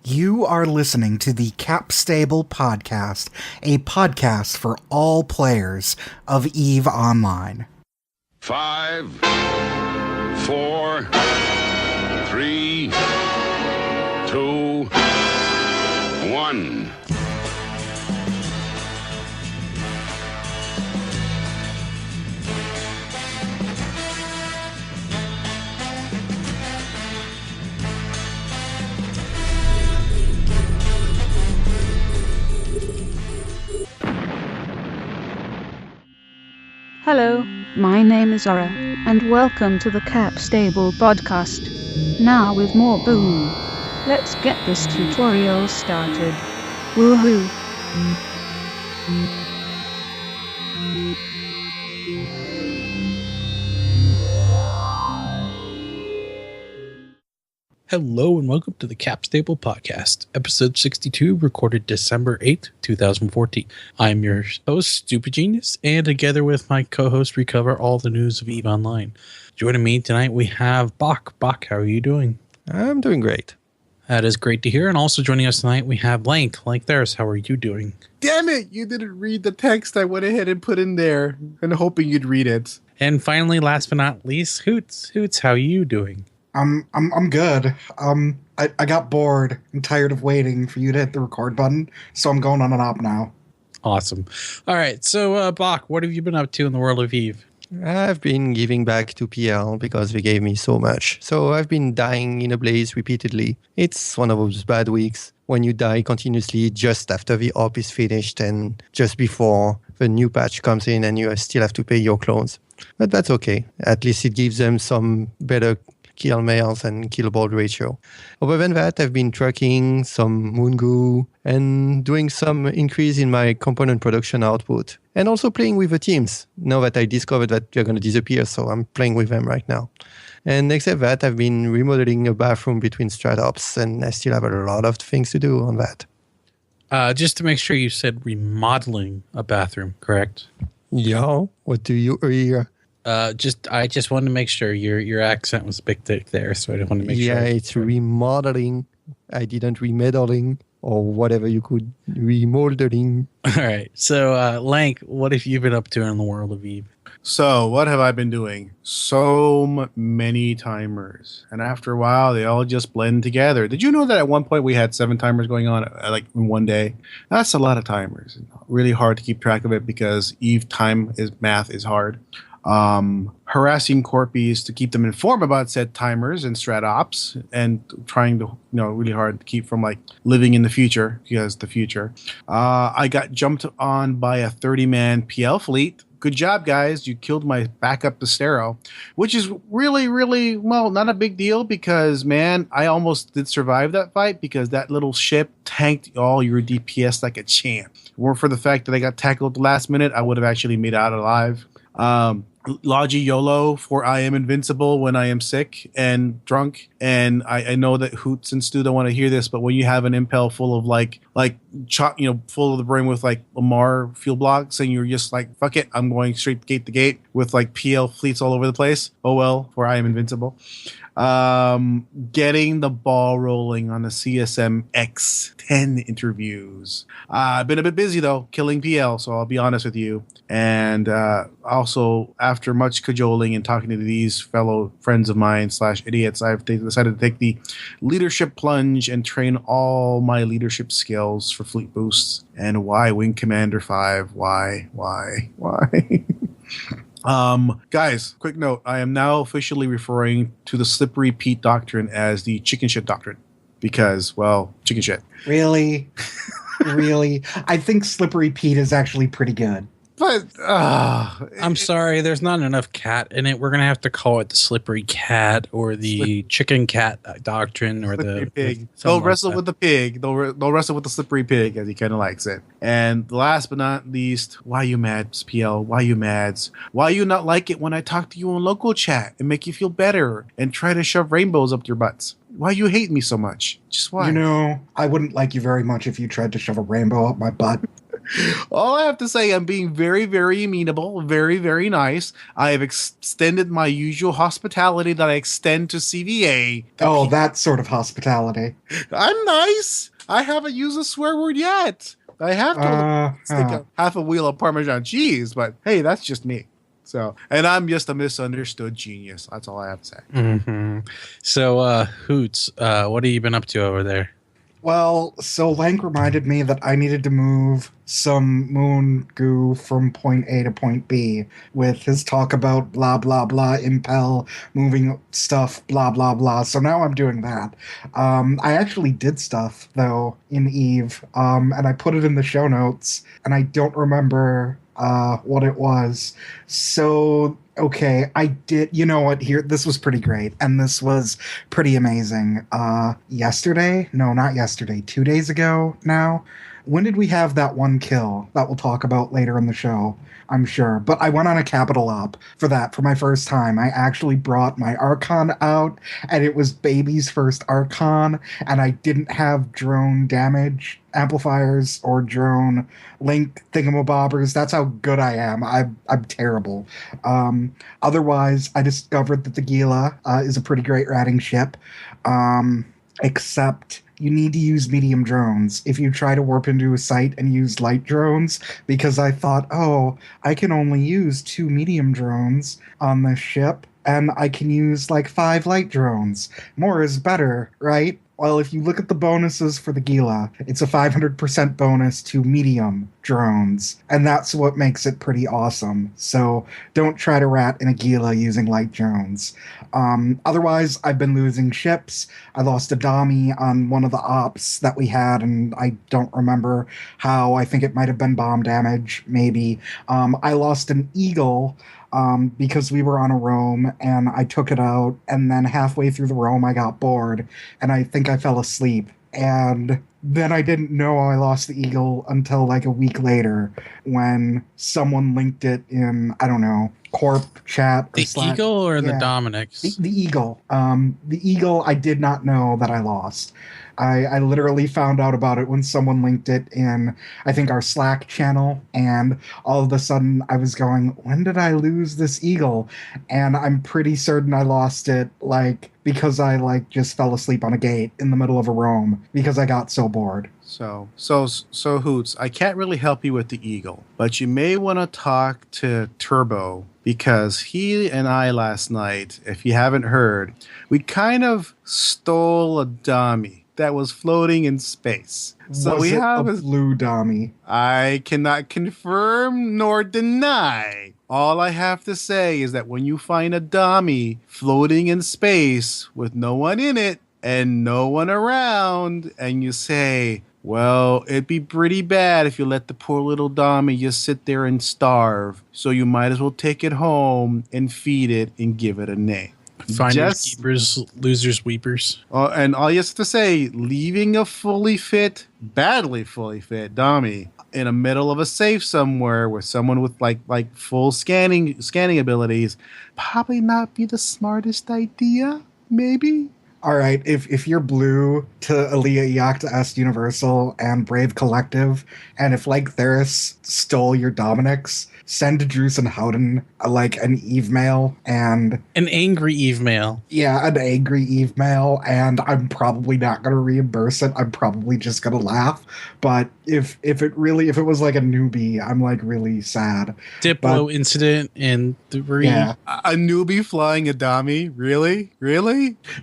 You are listening to the Cap Stable Podcast, a podcast for all players of EVE Online. 5, 4, 3, 2, 1. Hello, my name is Zora, and welcome to the Cap Stable Podcast. Now with more boom. Let's get this tutorial started. Woohoo! Hello and welcome to the Cap Stable Podcast, episode 62, recorded December 8th, 2014. I'm your host, Stupid Genius, and together with my co-host, we cover all the news of EVE Online. Joining me tonight, we have Bach. Bach, how are you doing? I'm doing great. That is great to hear. And also joining us tonight, we have Lank. Lank Theris, how are you doing? Damn it, you didn't read the text I went ahead and put in there and hoping you'd read it. And finally, last but not least, Hoots. Hoots, how are you doing? I'm good. I got bored and tired of waiting for you to hit the record button, so I'm going on an op now. Awesome. All right, so Bach, what have you been up to in the world of EVE? I've been giving back to PL because they gave me so much. So I've been dying in a blaze repeatedly. It's one of those bad weeks when you die continuously just after the op is finished and just before the new patch comes in and you still have to pay your clones. But that's okay. At least it gives them some better kill males and kill board ratio. Other than that, I've been tracking some Moongoo and doing some increase in my component production output. And also playing with the teams, now that I discovered that they're going to disappear, so I'm playing with them right now. And except that, I've been remodeling a bathroom between stratops, and I still have a lot of things to do on that. Just to make sure, you said remodeling a bathroom, correct? Yeah, what do you hear? I just wanted to make sure your accent was a bit thick there, so I just wanted to make sure. Yeah, it's remodeling. I didn't remodeling or whatever you could remodeling. All right. So, Lank, what have you been up to in the world of EVE? So, what have I been doing? So many timers. And after a while, they all just blend together. Did you know that at one point we had 7 timers going on like in one day? That's a lot of timers. Really hard to keep track of it because EVE math is hard. Harassing corpies to keep them informed about said timers and strat ops, and trying to, really hard to keep from like living in the future, because the future. I got jumped on by a 30-man PL fleet. Good job, guys. You killed my backup Astero, which is really, really, well, not a big deal because, man, I almost did survive that fight because that little ship tanked all your DPS like a champ. If it weren't for the fact that I got tackled at the last minute, I would have actually made it out alive. Logi YOLO for I am invincible when I am sick and drunk. And I know that Hoots and Stu don't want to hear this, but when you have an impel full of full of the brim with like Lamar fuel blocks, and you're just like, fuck it, I'm going straight gate to gate with like PL fleets all over the place. Oh well, for I am invincible. Getting the ball rolling on the CSM X10 interviews. I've been a bit busy though, killing PL, so I'll be honest with you. And also, after much cajoling and talking to these fellow friends of mine / idiots, I've decided to take the leadership plunge and train all my leadership skills for fleet boosts. And why Wing Commander 5? Why? Guys, quick note. I am now officially referring to the Slippery Pete Doctrine as the chicken shit doctrine. Because, well, chicken shit. Really? Really? I think Slippery Pete is actually pretty good. But, I'm sorry, there's not enough cat in it. We're going to have to call it the Slippery Cat or the Chicken Cat Doctrine or the pig. They'll wrestle with the pig. They'll wrestle with the Slippery Pig, as he kind of likes it. And last but not least, why you mads, PL? Why you mads? Why you not like it when I talk to you on local chat and make you feel better and try to shove rainbows up your butts? Why you hate me so much? Just why? I wouldn't like you very much if you tried to shove a rainbow up my butt. All I have to say, I'm being very, very amenable, very, very nice. I have extended my usual hospitality that I extend to CVA. Oh, that sort of hospitality. I'm nice. I haven't used a swear word yet. I have to stick half a wheel of Parmesan cheese, but hey, that's just me. So, and I'm just a misunderstood genius. That's all I have to say. Mm-hmm. So, Hoots, what have you been up to over there? Well, so Lank reminded me that I needed to move some moon goo from point A to point B with his talk about blah, blah, blah, impel, moving stuff, blah, blah, blah. So now I'm doing that. I actually did stuff, though, in Eve, and I put it in the show notes, and I don't remember what it was. So, okay, I did, you know what, here, this was pretty great, and this was pretty amazing. Yesterday? No, not yesterday, 2 days ago now? When did we have that one kill that we'll talk about later in the show? I'm sure. But I went on a capital op for that for my first time. I actually brought my Archon out, and it was baby's first Archon, and I didn't have drone damage amplifiers or drone link thingamabobbers. That's how good I am. I'm terrible. Otherwise, I discovered that the Gila is a pretty great ratting ship, except you need to use medium drones if you try to warp into a site and use light drones, because I thought, oh, I can only use 2 medium drones on this ship, and I can use like 5 light drones. More is better, right? Well, if you look at the bonuses for the Gila, it's a 500% bonus to medium drones, and that's what makes it pretty awesome. So don't try to rat in a Gila using light drones. Otherwise, I've been losing ships. I lost a Dami on one of the ops that we had, and I don't remember how. I think it might have been bomb damage, maybe. I lost an Eagle because we were on a roam, and I took it out, and then halfway through the roam I got bored, and I think I fell asleep. And then I didn't know I lost the Eagle until like a week later when someone linked it in, I don't know, Corp chat or The Slack. Eagle or the Yeah. Dominics? The Eagle. The Eagle I did not know that I lost. I literally found out about it when someone linked it in, I think, our Slack channel, and all of a sudden I was going, when did I lose this Eagle? And I'm pretty certain I lost it, like, because I, like, just fell asleep on a gate in the middle of a roam because I got so bored. So Hoots, I can't really help you with the Eagle, but you may want to talk to Turbo, because he and I last night, if you haven't heard, we kind of stole a dummy that was floating in space. So Was we it have a blue Dami? I cannot confirm nor deny. All I have to say is that when you find a dummy floating in space with no one in it and no one around, and you say, well, it'd be pretty bad if you let the poor little dummy just sit there and starve. So you might as well take it home and feed it and give it a name. Finders, Just- keepers, losers, weepers. And all you have to say, leaving a badly fully fit dummy in the middle of a safe somewhere with someone with like full scanning abilities, probably not be the smartest idea. Maybe. All right, if you're blue to Aaliyah Yakta Est Universal and Brave Collective, and if like Theris stole your Dominics, send to Druce and Howden like an Eve mail, and An angry Eve mail. yeah, an angry Eve mail, and I'm probably not gonna reimburse it. I'm probably just gonna laugh. But if it was like a newbie, I'm like really sad. Diplo incident in 3. Yeah. A newbie flying a dummy? Really?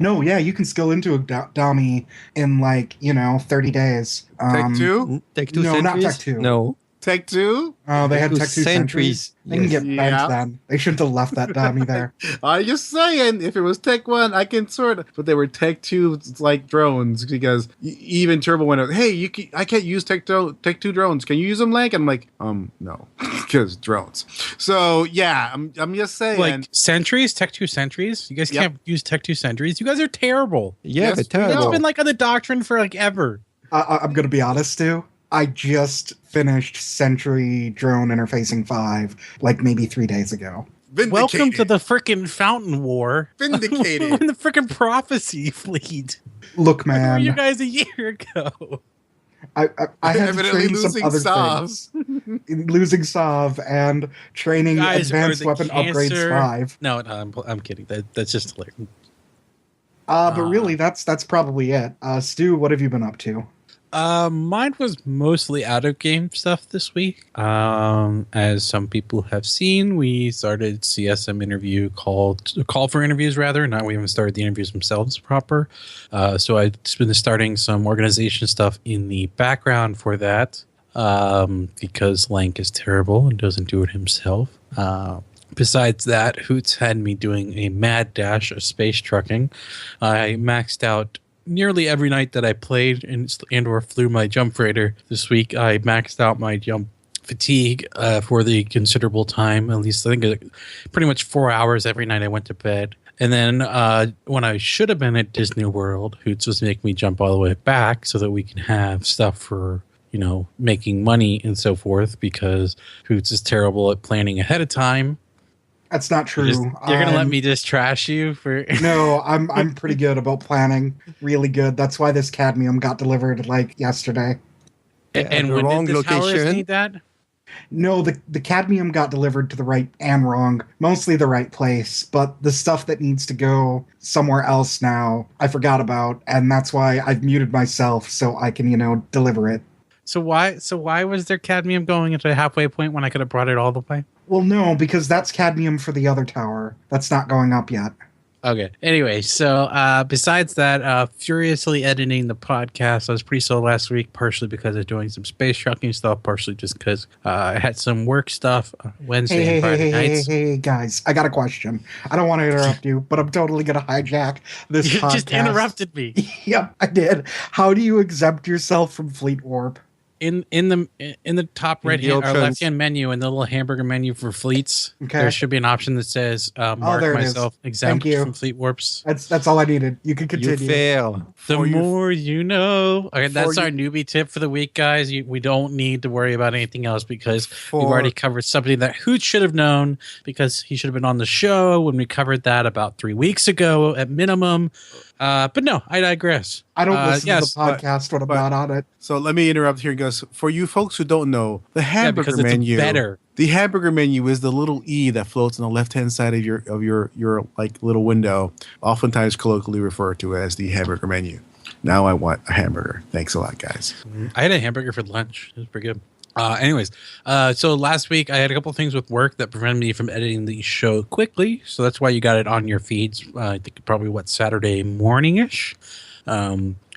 No, yeah, you can skill into a Dami in 30 days. Tech 2? Tech 2 No, not sentries? Tech 2. No. Tech 2? Oh, they had Two Tech 2 sentries. They can Yes. get bent Yeah. then. They shouldn't have left that Dami there. I'm just saying, if it was Tech 1, I can sort of, but they were Tech 2 like drones, because even Turbo went, hey, I can't use Tech 2 drones. Can you use them, Lank? I'm like, no, because drones. So yeah, I'm just saying. Like sentries, Tech 2 sentries. You guys Yep. can't use Tech 2 sentries. You guys are terrible. Yeah, Yes, but we know. It's terrible. been like on the doctrine for like ever. I'm going to be honest, Stu. I just finished Sentry Drone Interfacing 5 like maybe 3 days ago. Welcome to the frickin' Fountain War. Vindicated. When the frickin' Prophecy fleet. Look, Where were you man, guys a year ago? I had to Evidently train some losing other Sov. things. Losing Sov and training Guys, are advanced the weapon upgrades cancer- 5. No, I'm kidding. That's just hilarious. But really, that's probably it. Stu, what have you been up to? Mine was mostly out of game stuff this week. As some people have seen, we started CSM interview call for interviews rather. Now we haven't started the interviews themselves proper. So I've been starting some organization stuff in the background for that. Because Lank is terrible and doesn't do it himself. Besides that, Hoots had me doing a mad dash of space trucking. I maxed out nearly every night that I played and or flew my jump freighter this week. I maxed out my jump fatigue for the considerable time. At least I think pretty much 4 hours every night I went to bed. And then when I should have been at Disney World, Hoots was making me jump all the way back so that we can have stuff for, you know, making money and so forth, because Hoots is terrible at planning ahead of time. That's not true. You're gonna let me just trash you for No, I'm pretty good about planning. Really good. That's why this cadmium got delivered like yesterday. and the when wrong did the towers location. need that? No, the cadmium got delivered to the right and wrong, mostly the right place, but the stuff that needs to go somewhere else now, I forgot about, and that's why I've muted myself so I can, deliver it. So why was there cadmium going into a halfway point when I could have brought it all the way? Well, no, because that's cadmium for the other tower. That's not going up yet. Okay. Anyway, so besides that, furiously editing the podcast. I was pretty slow last week, partially because I was doing some space trucking stuff, partially just because I had some work stuff Wednesday and Friday nights. Hey, guys, I got a question. I don't want to interrupt you, but I'm totally going to hijack this You podcast. just interrupted me. Yep, I did. How do you exempt yourself from Fleet Warp? In the top right hand or left hand menu, in the little hamburger menu for fleets, Okay. there should be an option that says mark there it is. myself exempt Thank you. from fleet warps. That's all I needed. You can You continue. fail. The more you know. Okay, that's For our newbie tip for the week, guys. We don't need to worry about anything else because we've For- already covered something that Hoot should have known, because he should have been on the show when we covered that about 3 weeks ago at minimum. But no, I digress. I don't listen yes, to the podcast when I'm but- not on it. So let me interrupt here, guys. For you folks who don't know, the hamburger because it's menu. better. The hamburger menu is the little E that floats on the left-hand side of your like little window, oftentimes colloquially referred to as the hamburger menu. Now I want a hamburger. Thanks a lot, guys. I had a hamburger for lunch. It was pretty good. Anyways, so last week I had a couple things with work that prevented me from editing the show quickly. So that's why you got it on your feeds. I think probably Saturday morning-ish.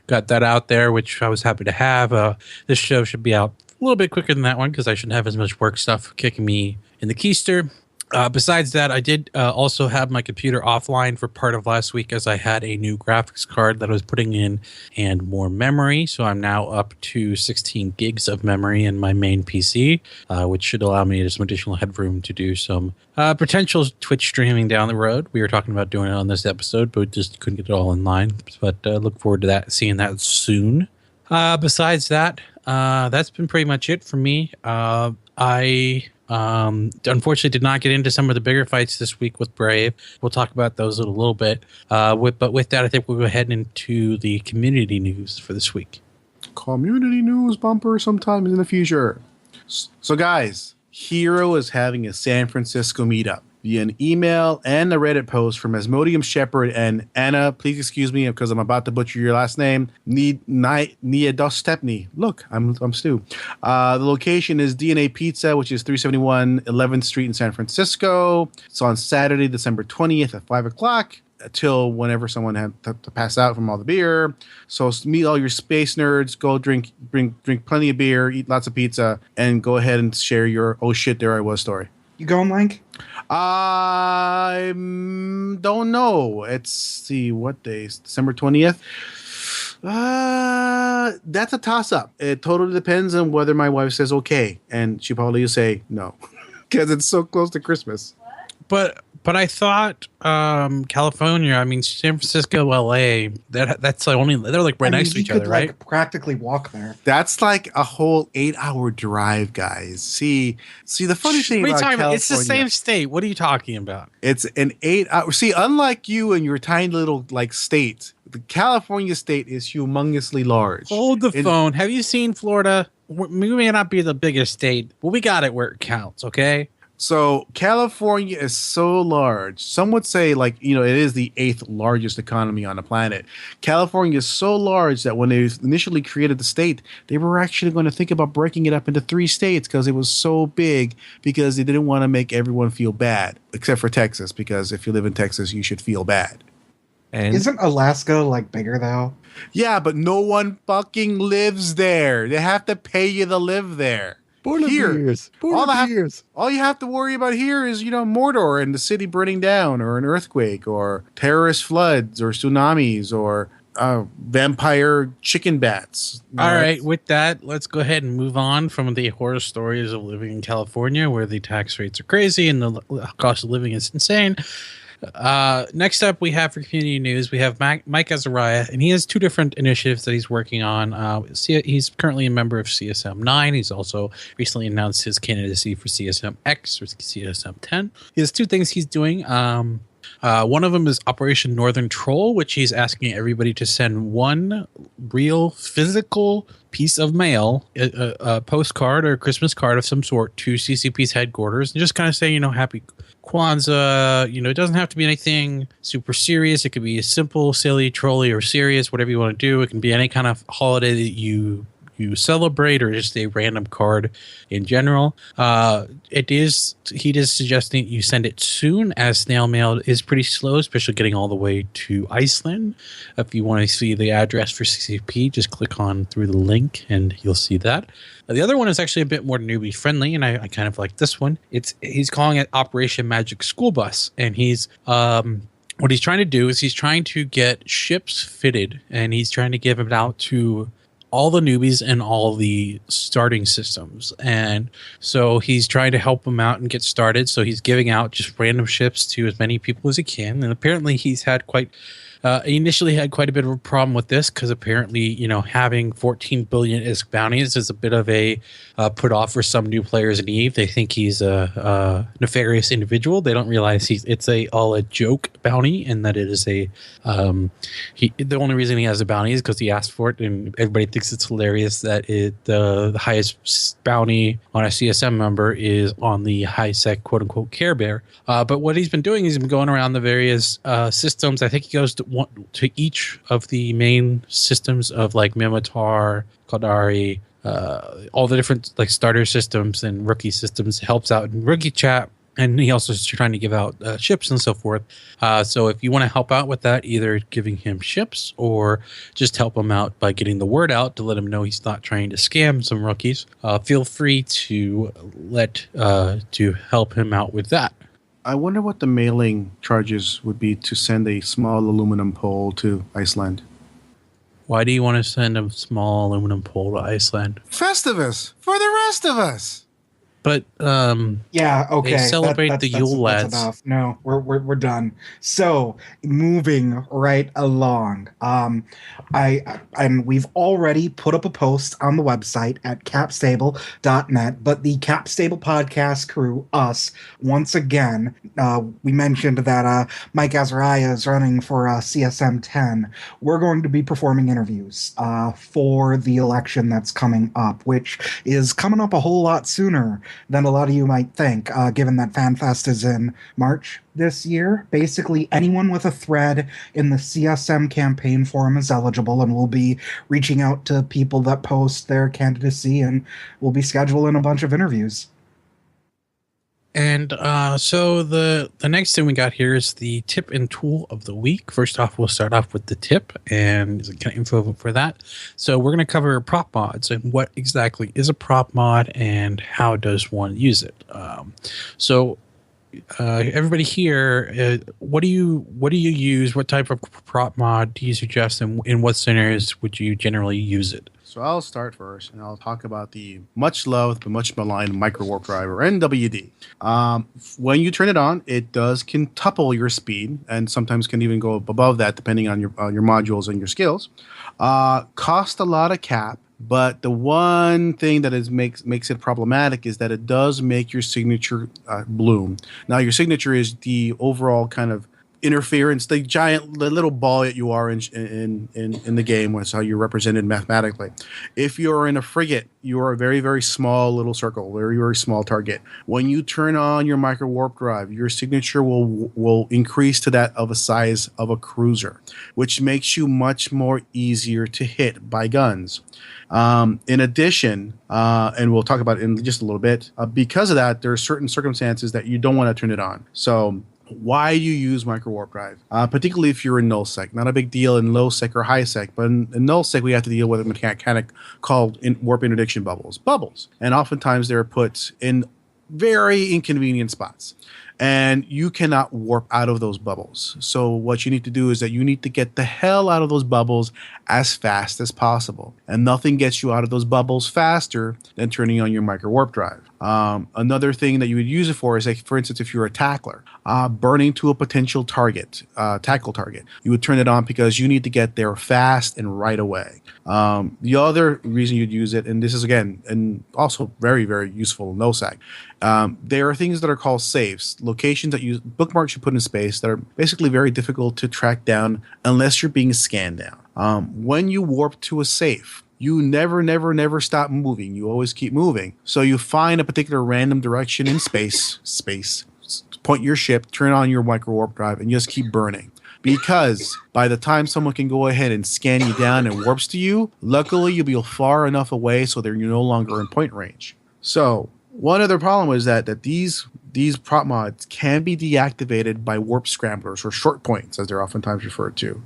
Got that out there, which I was happy to have. This show should be out a little bit quicker than that one because I shouldn't have as much work stuff kicking me in the keister. Besides that, I did also have my computer offline for part of last week as I had a new graphics card that I was putting in and more memory. So I'm now up to 16 gigs of memory in my main PC, which should allow me some additional headroom to do some potential Twitch streaming down the road. We were talking about doing it on this episode, but just couldn't get it all in line. But look forward to that, seeing that soon. Besides that, that's been pretty much it for me. I unfortunately did not get into some of the bigger fights this week with Brave. We'll talk about those in a little bit. But with that, I think we'll go ahead into the community news for this week. Community news bumper sometime in the future. So guys, Hero is having a San Francisco meetup via an email and a Reddit post from Asmodium Shepherd and Anna. Please excuse me because I'm about to butcher your last name. Niedostepny. Look, I'm Stu. The location is DNA Pizza, which is 371 11th Street in San Francisco. It's on Saturday, December 20th at 5 o'clock. Till whenever someone had to pass out from all the beer. So meet all your space nerds, go drink plenty of beer, eat lots of pizza, and go ahead and share your "oh shit, there I was" story. You going, Lank? I don't know. See what day? December 20th. That's a toss up. It totally depends on whether my wife says okay, and she probably will say no because it's so close to Christmas. But I thought California, I mean San Francisco, LA, that's like they're like right next to each other, right? Like practically walk there. That's like a whole 8-hour drive, guys. See the funny thing about California, it's the same state. What are you talking about? It's an 8-hour. See, unlike you and your tiny little like state, the California state is humongously large. Hold the phone. Have you seen Florida? We may not be the biggest state, but we got it where it counts, okay? So California is so large. Some would say, like, it is the 8th largest economy on the planet. California is so large that when they initially created the state, they were actually going to think about breaking it up into 3 states because it was so big, because they didn't want to make everyone feel bad, except for Texas, because if you live in Texas, you should feel bad. And Isn't Alaska like bigger though? Yeah, but no one fucking lives there. They have to pay you to live there. All you have to worry about here is, Mordor and the city burning down, or an earthquake, or terrorist floods, or tsunamis, or vampire chicken bats. All right, with that, let's go ahead and move on from the horror stories of living in California, where the tax rates are crazy and the cost of living is insane. Next up, we have for community news, we have Mike Azariah, and he has 2 different initiatives that he's working on. He's currently a member of CSM 9. He's also recently announced his candidacy for CSM X or CSM 10. He has 2 things he's doing. One of them is Operation Northern Troll, which he's asking everybody to send one real physical piece of mail, a postcard or a Christmas card of some sort, to CCP's headquarters, and just kind of say, Happy Kwanzaa. It doesn't have to be anything super serious. It could be a simple, silly, trolly, or serious, whatever you want to do. It can be any kind of holiday that you celebrate, or just a random card in general. He is suggesting you send it soon, as snail mail is pretty slow, especially getting all the way to Iceland. If you want to see the address for CCP, just click on through the link and you'll see that. The other one is actually a bit more newbie friendly, and I kind of like this one. He's calling it Operation Magic School Bus, and what he's trying to do is he's trying to get ships fitted, and he's trying to give them out to all the newbies and all the starting systems. And so he's trying to help them out and get started. So he's giving out just random ships to as many people as he can. And apparently he's had he initially had quite a bit of a problem with this, because apparently, having 14 billion ISK bounties is a bit of a put off for some new players in EVE. They think he's a nefarious individual. They don't realize it's all a joke bounty, and that it is the only reason he has a bounty is because he asked for it, and everybody thinks it's hilarious that the highest bounty on a CSM member is on the high-sec quote-unquote Care Bear. But what he's been doing is he's been going around the various systems. I think he goes to each of the main systems of like Mimitar, Kaldari, all the different like starter systems and rookie systems, helps out in rookie chat, and he also is trying to give out ships and so forth. So if you want to help out with that, either giving him ships or just help him out by getting the word out to let him know he's not trying to scam some rookies, feel free to to help him out with that. I wonder what the mailing charges would be to send a small aluminum pole to Iceland. Why do you want to send a small aluminum pole to Iceland? Festivus for the rest of us. But yeah, okay. They celebrate the Yule lads. That's enough. No, we're done. So moving right along. And we've already put up a post on the website at capstable.net, but the Capstable podcast crew, us, once again, we mentioned that Mike Azariah is running for CSM 10. We're going to be performing interviews for the election that's coming up, which is coming up a whole lot sooner than a lot of you might think, given that FanFest is in March this year. Basically, anyone with a thread in the CSM campaign forum is eligible, and we'll be reaching out to people that post their candidacy, and we'll be scheduling a bunch of interviews. And so the next thing we got here is the tip and tool of the week. First off, we'll start off with the tip and kind of info for that. So we're going to cover prop mods and what exactly is a prop mod and how does one use it. So everybody here, what do you use? What type of prop mod do you suggest, and in what scenarios would you generally use it? So I'll start first, and I'll talk about the much loved but much maligned micro warp drive, or NWD. When you turn it on, it does quintuple your speed, and sometimes can even go above that depending on your modules and your skills. Cost a lot of cap, but the one thing that makes it problematic is that it does make your signature bloom. Now, your signature is the overall kind of interference, the little ball that you are in the game. Was how you're represented mathematically. If you're in a frigate, you're a very, very small little circle, very, very small target. When you turn on your micro warp drive, your signature will increase to that of a size of a cruiser, which makes you much more easier to hit by guns. In addition, and we'll talk about it in just a little bit, because of that, there are certain circumstances that you don't want to turn it on. So why do you use micro warp drive? Particularly if you're in nullsec. Not a big deal in low sec or high sec, but in nullsec we have to deal with a mechanic called warp interdiction bubbles. And oftentimes they're put in very inconvenient spots. And you cannot warp out of those bubbles. So what you need to do is that you need to get the hell out of those bubbles as fast as possible. And nothing gets you out of those bubbles faster than turning on your micro warp drive. Another thing that you would use it for is, like, for instance, if you're a tackler, burning to a potential target, tackle target, you would turn it on because you need to get there fast and right away. The other reason you'd use it, and this is again, and also very, very useful in NoSAC, there are things that are called safes, locations that you bookmarks you put in space that are basically very difficult to track down unless you're being scanned down. When you warp to a safe, you never stop moving. You always keep moving. So you find a particular random direction in space, point your ship, turn on your micro warp drive, and just keep burning. Because by the time someone can go ahead and scan you down and warps to you, luckily you'll be far enough away so that you're no longer in point range. So one other problem is that these prop mods can be deactivated by warp scramblers, or short points as they're oftentimes referred to.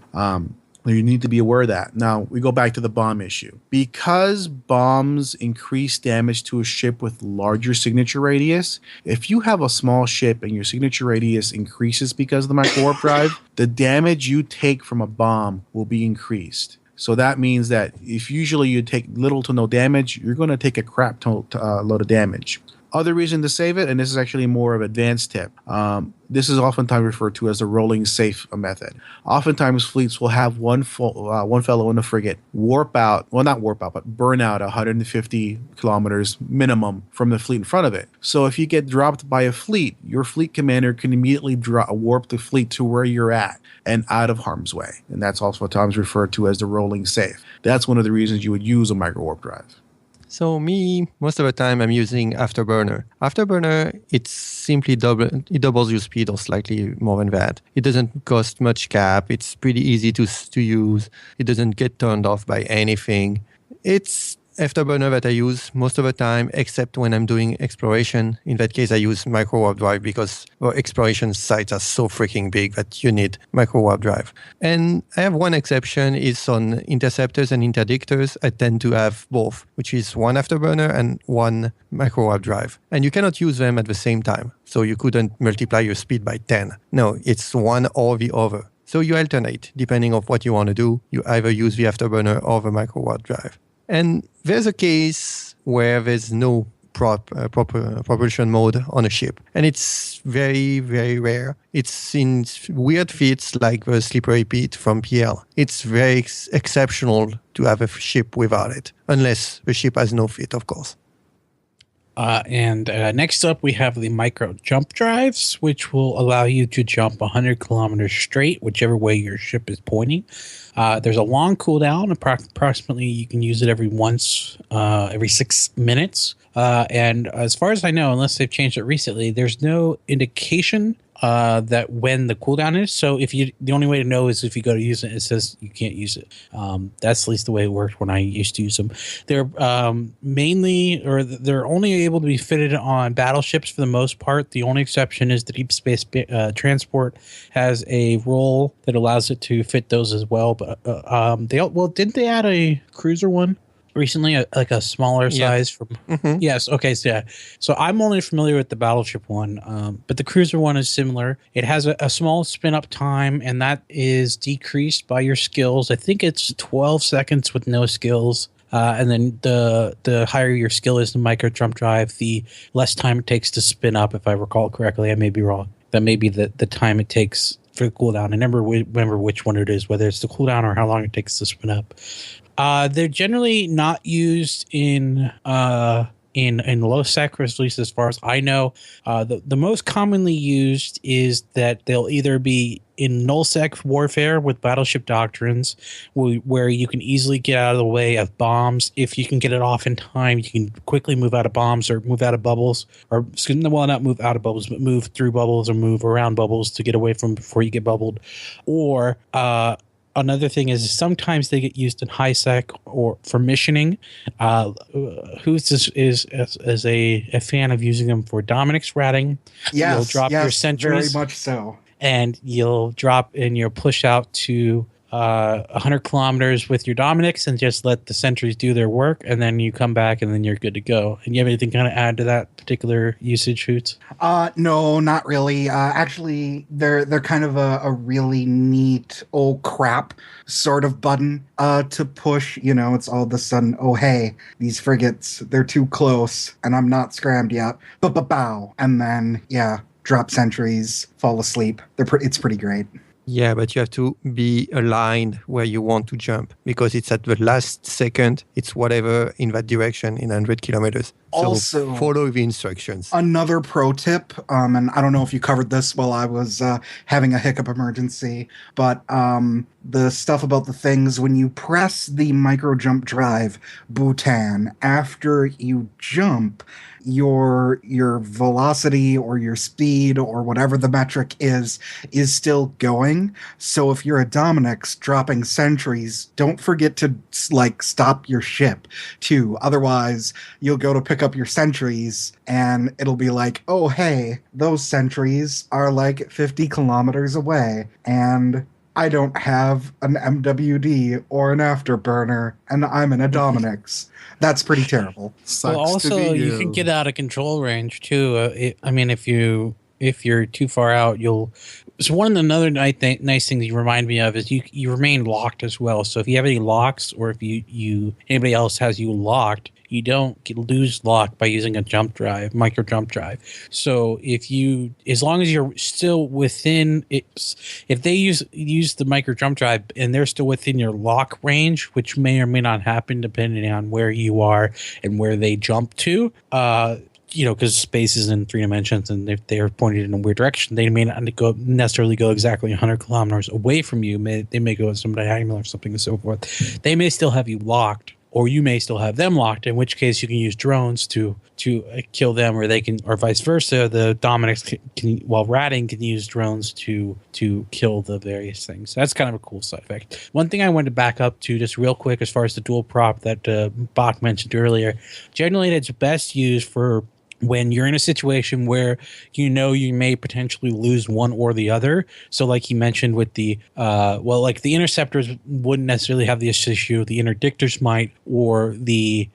You need to be aware of that. Now, we go back to the bomb issue. Because bombs increase damage to a ship with larger signature radius, if you have a small ship and your signature radius increases because of the micro warp drive, the damage you take from a bomb will be increased. So that means that if usually you take little to no damage, you're going to take a crap load of damage. Other reason to save it, and this is actually more of an advanced tip, this is oftentimes referred to as the rolling safe method. Oftentimes fleets will have one fellow in a frigate burn out 150 kilometers minimum from the fleet in front of it. So if you get dropped by a fleet, your fleet commander can immediately warp the fleet to where you're at and out of harm's way. And that's also sometimes referred to as the rolling safe. That's one of the reasons you would use a micro warp drive. So me, most of the time I'm using Afterburner. Afterburner, it doubles your speed or slightly more than that. It doesn't cost much cap. It's pretty easy to use. It doesn't get turned off by anything. It's Afterburner that I use most of the time, except when I'm doing exploration. In that case, I use micro warp drive because our exploration sites are so freaking big that you need micro warp drive. And I have one exception, is on interceptors and interdictors. I tend to have both, which is one Afterburner and one micro warp drive. And you cannot use them at the same time. So you couldn't multiply your speed by 10. No, it's one or the other. So you alternate, depending on what you want to do. You either use the Afterburner or the micro warp drive. And there's a case where there's no proper propulsion mode on a ship. And it's very, very rare. It's in weird fits like the Slippery Pit from PL. It's very exceptional to have a ship without it, unless the ship has no fit, of course. And next up, we have the micro jump drives, which will allow you to jump 100 kilometers straight, whichever way your ship is pointing. There's a long cooldown. Approximately, you can use it every 6 minutes. And as far as I know, unless they've changed it recently, there's no indication that when the cooldown is. So the only way to know is if you go to use it, it says you can't use it. That's at least the way it worked when I used to use them. They're they're only able to be fitted on battleships for the most part. The only exception is the deep space transport has a role that allows it to fit those as well. But didn't they add a cruiser one? recently, like a smaller size from. Yes. Okay. So yeah. So I'm only familiar with the battleship one, but the cruiser one is similar. It has a small spin up time, and that is decreased by your skills. I think it's 12 seconds with no skills. And then the higher your skill is in micro jump drive, the less time it takes to spin up. If I recall correctly, I may be wrong. That may be the time it takes for the cooldown. I never remember which one it is, whether it's the cooldown or how long it takes to spin up. They're generally not used in low sec, or at least as far as I know. The most commonly used is that they'll either be in null sec warfare with battleship doctrines, where you can easily get out of the way of bombs. If you can get it off in time, you can quickly move out of bombs or move out of bubbles, or well, not move out of bubbles, but move through bubbles or move around bubbles to get away from before you get bubbled. Or another thing is sometimes they get used in high sec or for missioning. Who's is a fan of using them for Dominic's ratting. Yes, you'll drop your sentries, very much so. And you'll drop and you'll push out to 100 kilometers with your Dominics and just let the sentries do their work, and then you come back and then you're good to go. And you have anything kind of add to that particular usage, Shoots? No, not really. Actually, they're kind of a really neat oh crap sort of button to push. You know, it's all of a sudden, oh hey, these frigates, they're too close and I'm not scrammed yet. Bow. And then drop sentries, fall asleep. It's pretty great. Yeah, but you have to be aligned where you want to jump, because it's at the last second. It's whatever in that direction in 100 kilometers. So also, follow the instructions. Another pro tip, and I don't know if you covered this while I was having a hiccup emergency, but the stuff about the things when you press the micro jump drive button after you jump, your velocity or your speed or whatever the metric is still going. So if you're a Dominix dropping sentries, don't forget to stop your ship too. Otherwise, you'll go to pick up your sentries and it'll be like, oh hey, those sentries are like 50 kilometers away and I don't have an MWD or an afterburner, and I'm in a Dominix. That's pretty terrible. Well, also, you can get out of control range too. I mean, if you're too far out, you'll. So another nice thing that you remind me of is you remain locked as well. So if you have any locks, or if anybody else has you locked, you don't lose lock by using a micro jump drive. So as long as you're still within it, if they use the micro jump drive and they're still within your lock range, which may or may not happen depending on where you are and where they jump to, because space is in 3 dimensions, and if they're pointed in a weird direction, they may not necessarily go exactly 100 kilometers away from you. They may go some diagonal or something and so forth. They may still have you locked, or you may still have them locked, in which case you can use drones to kill them, or vice versa. The Dominics while ratting, can use drones to kill the various things. So that's kind of a cool side effect. One thing I wanted to back up to just real quick, as far as the dual prop that Bach mentioned earlier, generally it's best used for when you're in a situation where you may potentially lose one or the other. So like he mentioned with the the interceptors wouldn't necessarily have this issue, the interdictors might, or the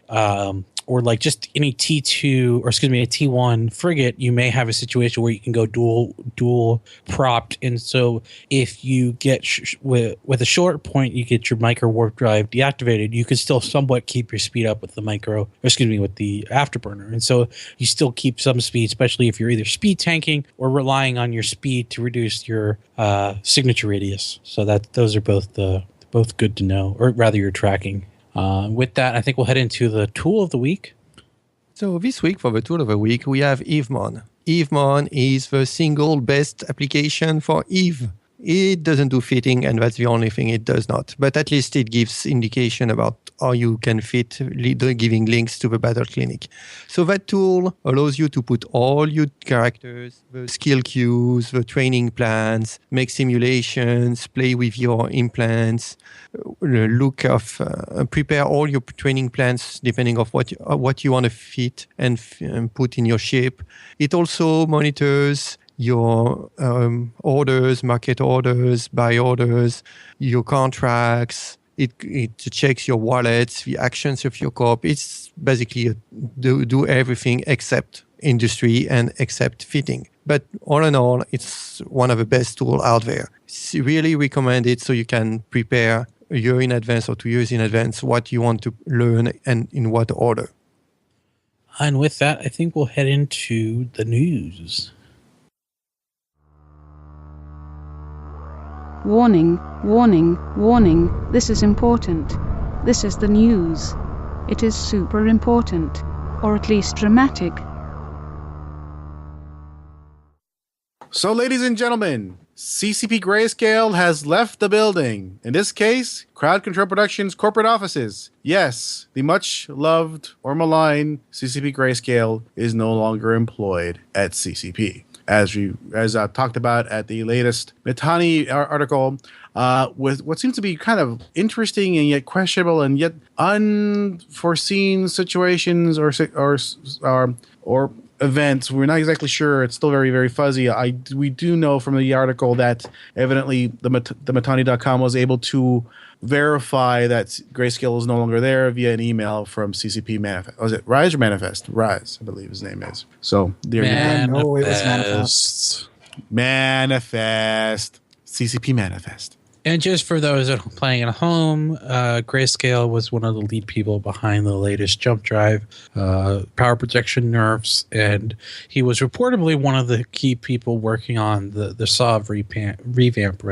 or like just any T2 or excuse me, a T1 frigate, you may have a situation where you can go dual propped. And so if you get with a short point, you get your micro warp drive deactivated, you can still somewhat keep your speed up with the with the afterburner. And so you still keep some speed, especially if you're either speed tanking or relying on your speed to reduce your signature radius. So those are both good to know, or rather your tracking. With that, I think we'll head into the tool of the week. So this week for the tool of the week, we have EveMon. EveMon is the single best application for Eve. It doesn't do fitting, and that's the only thing it does not. But at least it gives indication about how you can fit, giving links to the Battle Clinic. So that tool allows you to put all your characters, the skill queues, the training plans, make simulations, play with your implants, prepare all your training plans depending on what you want to fit and put in your ship. It also monitors your orders, market orders, buy orders, your contracts, It checks your wallets, the actions of your corp. It's basically do everything except industry and except fitting. But all in all, it's one of the best tools out there. It's really recommended so you can prepare a year in advance or 2 years in advance what you want to learn and in what order. And with that, I think we'll head into the news. Warning, warning, warning, this is important. This is the news. It is super important. Or at least dramatic. So, ladies and gentlemen, CCP Grayscale has left the building. In this case, Crowd Control Productions corporate offices. Yes, the much loved or maligned CCP Grayscale is no longer employed at CCP. As I talked about at the latest Mitani article, with what seems to be kind of interesting and yet questionable and yet unforeseen situations or events. We're not exactly sure. It's still very, very fuzzy. We do know from the article that evidently the Matani.com was able to verify that Grayscale is no longer there via an email from CCP Manifest. Was it Rise or Manifest? Rise, I believe his name is. So there you go. No, it was Manifest. Manifest. CCP Manifest. And just for those that are playing at home, Grayscale was one of the lead people behind the latest jump drive, power projection nerfs, and he was reportedly one of the key people working on the SOV revamp.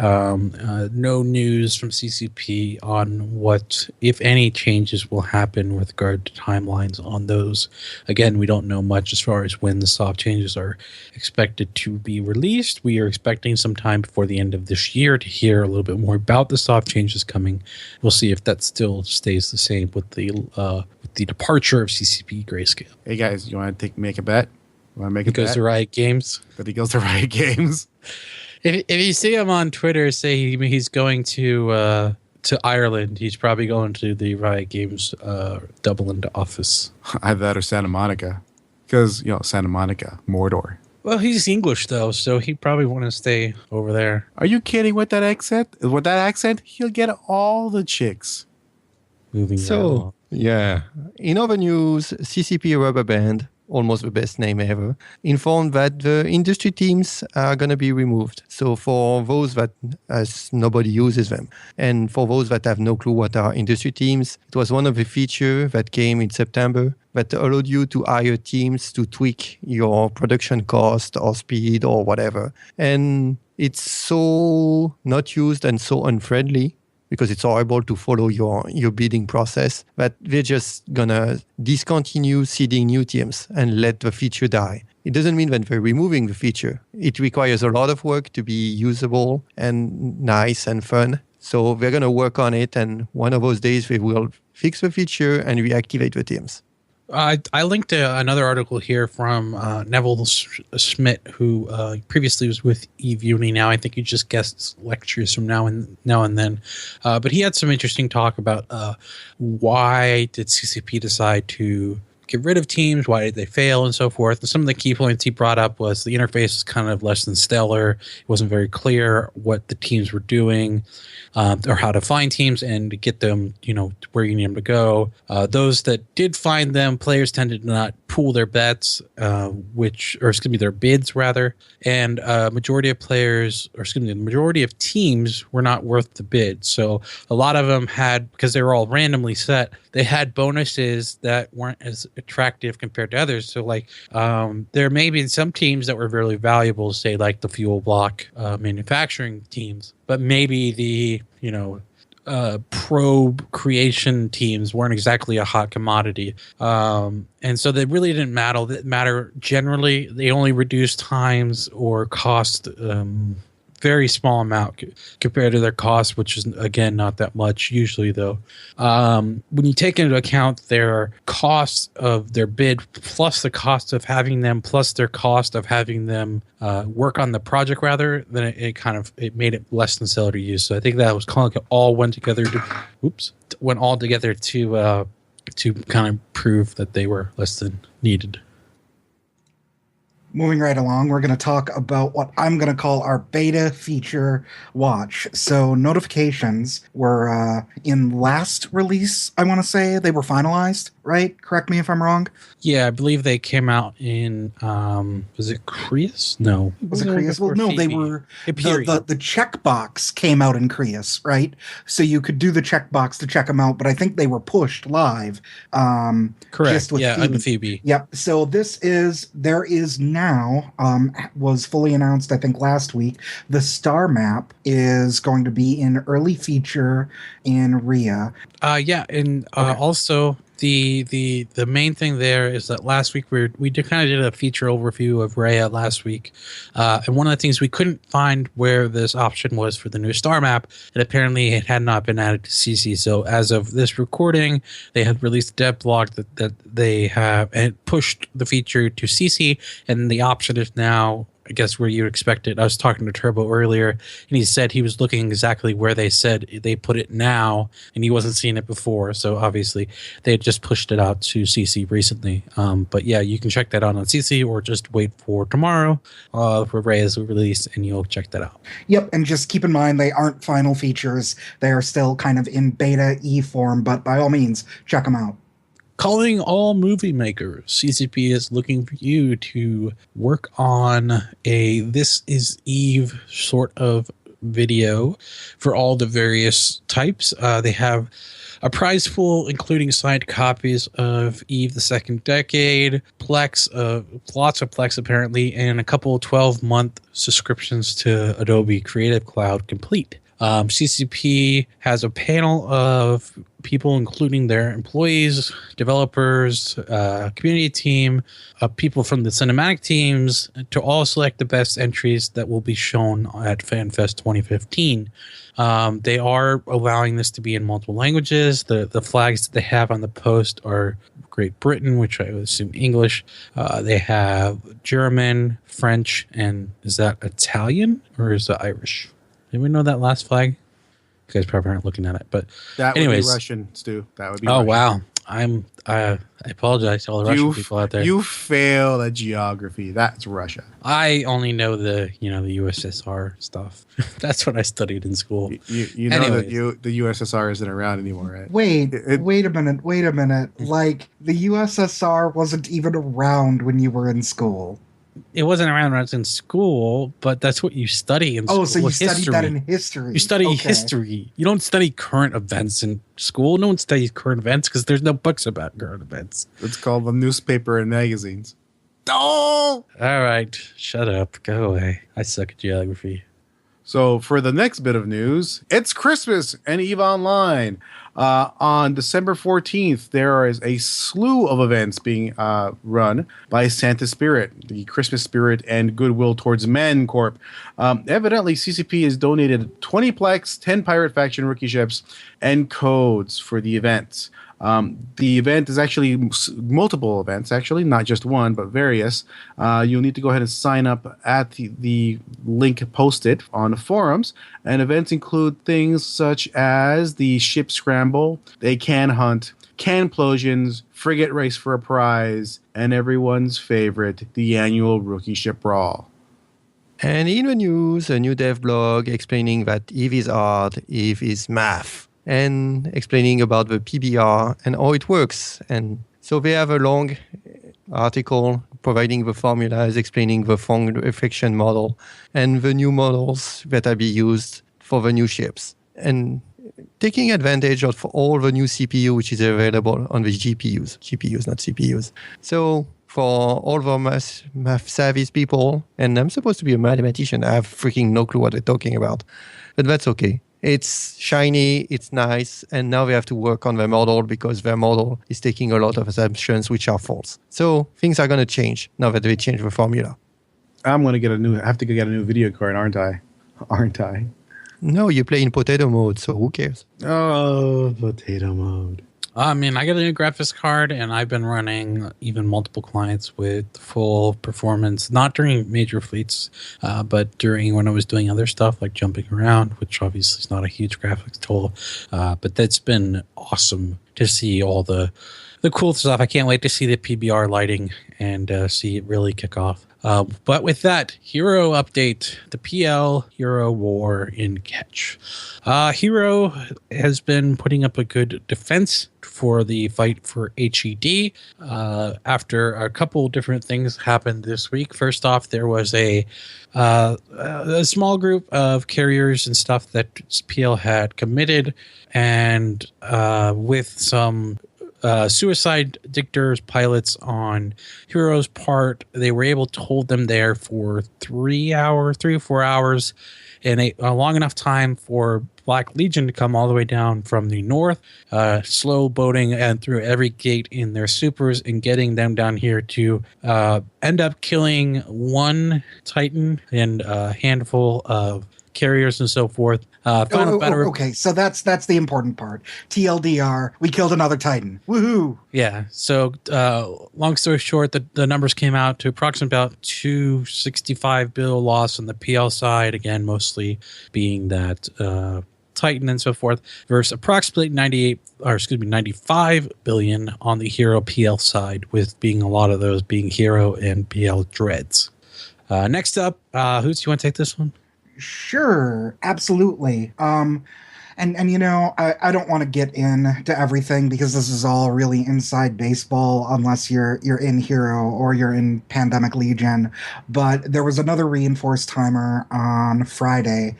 No news from CCP on what, if any, changes will happen with regard to timelines on those. Again, we don't know much as far as when the soft changes are expected to be released. We are expecting some time before the end of this year to hear a little bit more about the soft changes coming. We'll see if that still stays the same with the departure of CCP Grayscale. Hey guys, you want to make a bet? You want to make a bet? He goes to Riot Games. But he goes to Riot Games. If you see him on Twitter say he's going to Ireland, he's probably going to the Riot Games Dublin office. Either that or Santa Monica. Because, Santa Monica, Mordor. Well, he's English, though, so he'd probably want to stay over there. Are you kidding with that accent? With that accent, he'll get all the chicks. Moving So, yeah. In other news, CCP Rubber Band, almost the best name ever, informed that the industry teams are going to be removed. So for those that, as nobody uses them, and for those that have no clue what are industry teams, it was one of the features that came in September that allowed you to hire teams to tweak your production cost or speed or whatever. And it's so not used and so unfriendly because it's horrible to follow your bidding process, that they're just gonna discontinue seeding new teams and let the feature die. It doesn't mean that they're removing the feature. It requires a lot of work to be usable and nice and fun. So they're gonna work on it, and one of those days they will fix the feature and reactivate the teams. I linked another article here from Neville Schmidt, who previously was with Eve Uni. Now I think he just guests lectures from now and then. But he had some interesting talk about why did CCP decide to get rid of teams, why did they fail, and so forth. And some of the key points he brought up was the interface was kind of less than stellar. It wasn't very clear what the teams were doing, or how to find teams and to get them, where you need them to go. Those that did find them, players tended to not pool their bets, their bids rather. And the majority of teams were not worth the bid. So a lot of them had, because they were all randomly set, they had bonuses that weren't as attractive compared to others. So there may be some teams that were really valuable, say like the fuel block manufacturing teams, but maybe the probe creation teams weren't exactly a hot commodity, and so they really didn't matter generally. They only reduced times or cost very small amount compared to their cost, which is again not that much usually though. When you take into account their cost of their bid plus the cost of having them plus their cost of having them work on the project rather, then it made it less than stellar to use. So I think that was kind of all went all together to kind of prove that they were less than needed. moving right along, we're going to talk about what I'm going to call our beta feature watch. So notifications were in last release, I want to say. They were finalized, right? Correct me if I'm wrong. Yeah, I believe they came out in, was it Creus? No. Was it Creus? Well, no, they were, the checkbox came out in Creus, right? So you could do the checkbox to check them out, but I think they were pushed live. Correct, just with yeah, Phoebe. with Phoebe. Yep, so there is now, was fully announced, I think, last week, the star map is going to be in early feature in RIA. Also the main thing there is that last week we kind of did a feature overview of Rhea last week, and one of the things we couldn't find where this option was for the new star map, and apparently it had not been added to CC. So as of this recording, they had released a dev blog that they have and pushed the feature to CC, and the option is now, I guess, where you expect it. I was talking to Turbo earlier, and he said he was looking exactly where they said they put it now, and he wasn't seeing it before. So obviously, they had just pushed it out to CC recently. But yeah, you can check that out on CC, or just wait for tomorrow for Rhea's release, and you'll check that out. Yep, and just keep in mind they aren't final features. They are still kind of in beta E form, but by all means, check them out. Calling all movie makers, CCP is looking for you to work on a This Is Eve sort of video for all the various types. They have a prize pool including signed copies of Eve the Second Decade, Plex, lots of Plex apparently, and a couple 12-month subscriptions to Adobe Creative Cloud Complete. CCP has a panel of people, including their employees, developers, community team, people from the cinematic teams, to all select the best entries that will be shown at FanFest 2015. They are allowing this to be in multiple languages. The flags that they have on the post are Great Britain, which I would assume English. They have German, French, and is that Italian or is that Irish? Did we know that last flag? You guys probably aren't looking at it, but that anyways. would be Russian, Stu. That would be. Oh Russian. Wow! I apologize to all the Russian people out there. You failed at geography. That's Russia. I only know the USSR stuff. That's what I studied in school. You know that the USSR isn't around anymore, right? Wait a minute. Like, the USSR wasn't even around when you were in school. It wasn't around when I was in school, but that's what you study in school. Oh, so you studied that in history. You study history. You don't study current events in school. No one studies current events because there's no books about current events. It's called the newspaper and magazines. Oh! All right. Shut up. Go away. I suck at geography. So for the next bit of news, it's Christmas and EVE Online. On December 14th, there is a slew of events being run by Santa Spirit, the Christmas Spirit and Goodwill Towards Men Corp. Evidently, CCP has donated 20 Plex, 10 Pirate Faction rookie ships, and codes for the event. The event is actually multiple events, actually, not just one, but various. You'll need to go ahead and sign up at the link posted on the forums. And events include things such as the ship scramble, a can hunt, can implosions, frigate race for a prize, and everyone's favorite, the annual rookie ship brawl. And in the news, a new dev blog explaining that EVE is hard, EVE is math, and explaining about the PBR and how it works. And so they have a long article providing the formulas, explaining the function model and the new models that will be used for the new ships, and taking advantage of all the new CPU which is available on the GPUs, not CPUs. So for all the math savvy people, and I'm supposed to be a mathematician, I have freaking no clue what they're talking about, but that's okay. It's shiny, it's nice, and now we have to work on their model because their model is taking a lot of assumptions which are false. So things are going to change now that they change the formula. I'm going to have to get a new video card, aren't I? No, you play in potato mode, so who cares? Oh, potato mode. I mean, I got a new graphics card, and I've been running even multiple clients with full performance, not during major fleets, but during when I was doing other stuff like jumping around, which obviously is not a huge graphics tool. But that's been awesome to see all the cool stuff. I can't wait to see the PBR lighting and see it really kick off. But with that, hero update, the PL Hero War in Catch. Hero has been putting up a good defense for the fight for HED after a couple different things happened this week. First off, there was a small group of carriers and stuff that PL had committed, and with some suicide dictators pilots on Hero's part, they were able to hold them there for 3 or 4 hours, and a long enough time for Black Legion to come all the way down from the north, slow boating and through every gate in their supers and getting them down here to end up killing one Titan and a handful of carriers and so forth. Okay, so that's the important part. TLDR, we killed another Titan. Woohoo! Yeah. So, long story short, the numbers came out to approximately about 265 bill loss on the PL side. Again, mostly being that Titan and so forth, versus approximately 95 billion on the Hero PL side, with being a lot of those being Hero and PL Dreads. Next up, Hoots, you want to take this one? Sure, absolutely. And you know, I don't want to get into everything because this is all really inside baseball unless you're in Hero or you're in Pandemic Legion. But there was another reinforced timer on Friday.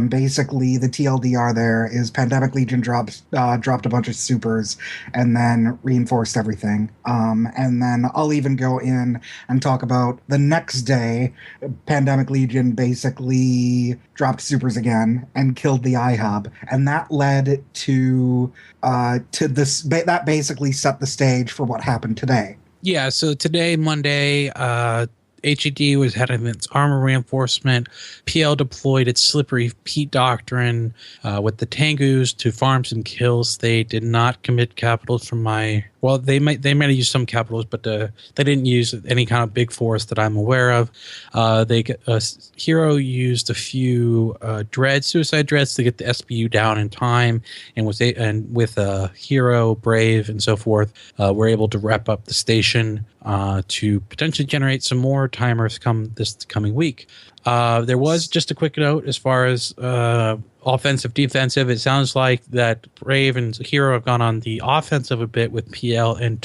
Basically, the TLDR there is Pandemic Legion dropped a bunch of supers and then reinforced everything. And then I'll even go in and talk about the next day, Pandemic Legion basically dropped supers again and killed the iHub. And that led to this. That basically set the stage for what happened today. Yeah. So today, Monday, HED was having its armor reinforcement. PL deployed its Slippery Pete doctrine with the Tengus to farm some kills. They did not commit capitals from my. Well, they might have used some capitals, but they didn't use any kind of big force that I'm aware of. Hero used a few suicide dreads to get the SBU down in time, and with Hero, Brave, and so forth, were able to wrap up the station to potentially generate some more timers this coming week. There was just a quick note as far as offensive, defensive. It sounds like that Brave and Hero have gone on the offensive a bit with PL and